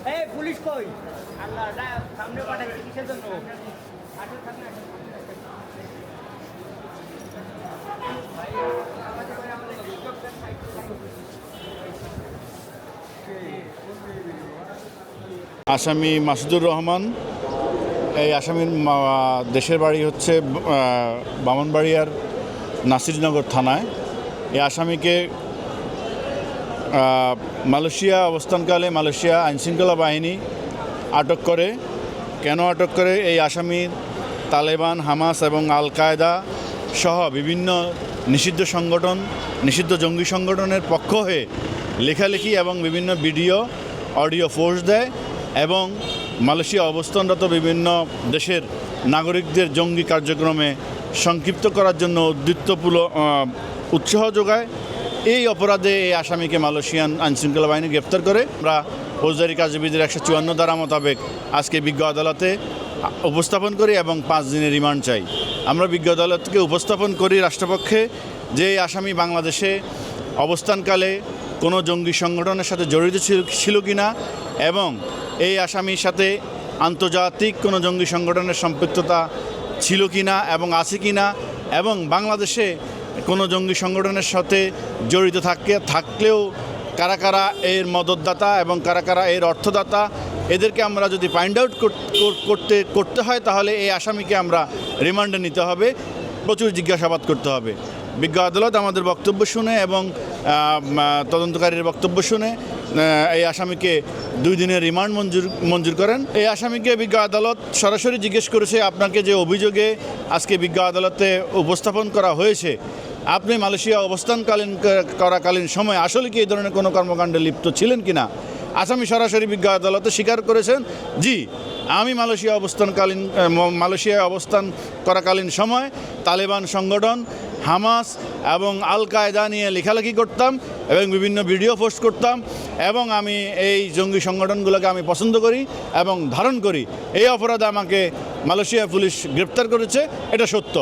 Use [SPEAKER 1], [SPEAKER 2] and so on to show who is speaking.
[SPEAKER 1] এই পুলিশ কই? আল্লাহ যা সামনে পাঠাইছে কিসের জন্য? আসল সামনে আসেন। ভাই আমাদের করে আমাদের হেলিকপ্টার সাইড
[SPEAKER 2] আসামি মাসুদুর রহমান। এই আসামির দেশের বাড়ি হচ্ছে বামনবাড়িয়ার নাসিরনগর থানায়। এই আসামিকে মালয়েশিয়া অবস্থানকালে মালয়েশিয়া আইনশৃঙ্খলা বাহিনী আটক করে। কেন আটক করে? এই আসামি তালেবান, হামাস এবং আল কায়দা সহ বিভিন্ন নিষিদ্ধ সংগঠন, নিষিদ্ধ জঙ্গি সংগঠনের পক্ষ হয়ে লেখালেখি এবং বিভিন্ন ভিডিও অডিও ফোর্স দেয় এবং মালয়েশিয়া অবস্থানরত বিভিন্ন দেশের নাগরিকদের জঙ্গি কার্যক্রমে সংক্ষিপ্ত করার জন্য উৎসাহ যোগায়। এই অপরাধে এই আসামিকে মালয়েশিয়ান আইনশৃঙ্খলা বাহিনী গ্রেপ্তার করে। আমরা ফৌজদারি কার্যবিধির 154 ধারা মোতাবেক আজকে বিজ্ঞ আদালতে উপস্থাপন করি এবং 5 দিনের রিমান্ড চাই। আমরা বিজ্ঞ আদালতকে উপস্থাপন করি রাষ্ট্রপক্ষে যে এই আসামি বাংলাদেশে অবস্থানকালে কোনো জঙ্গি সংগঠনের সাথে জড়িত ছিল কিনা এবং এই আসামির সাথে আন্তর্জাতিক কোনো জঙ্গি সংগঠনের সম্পৃক্ততা ছিল কিনা এবং আছে কিনা এবং বাংলাদেশে কোনো জঙ্গি সংগঠনের সাথে জড়িত থাকলেও কারা কারা এর মদতদাতা এবং কারা কারা এর অর্থদাতা, এদেরকে আমরা যদি ফাইন্ড আউট করতে হয় তাহলে এই আসামিকে আমরা রিমান্ডে নিতে হবে, প্রচুর জিজ্ঞাসাবাদ করতে হবে। বিজ্ঞ আদালত আমাদের বক্তব্য শুনে এবং তদন্তকারীর বক্তব্য শুনে এই আসামিকে 2 দিনের রিমান্ড মঞ্জুর করেন। এই আসামিকে বিজ্ঞ আদালত সরাসরি জিজ্ঞেস করেছে, আপনাকে যে অভিযোগে আজকে বিজ্ঞ আদালতে উপস্থাপন করা হয়েছে, আপনি মালয়েশিয়া করাকালীন সময় আসলে কি এই ধরনের কোনো কর্মকাণ্ডে লিপ্ত ছিলেন কিনা? আসামি সরাসরি বিজ্ঞ আদালতে স্বীকার করেছেন, জি আমি মালয়েশিয়ায় অবস্থান করাকালীন সময় তালেবান সংগঠন, হামাস এবং আল কায়দা নিয়ে লেখালেখি করতাম এবং বিভিন্ন ভিডিও পোস্ট করতাম এবং আমি এই জঙ্গি সংগঠনগুলোকে আমি পছন্দ করি এবং ধারণ করি। এই অপরাধে আমাকে মালয়েশিয়া পুলিশ গ্রেপ্তার করেছে, এটা সত্য।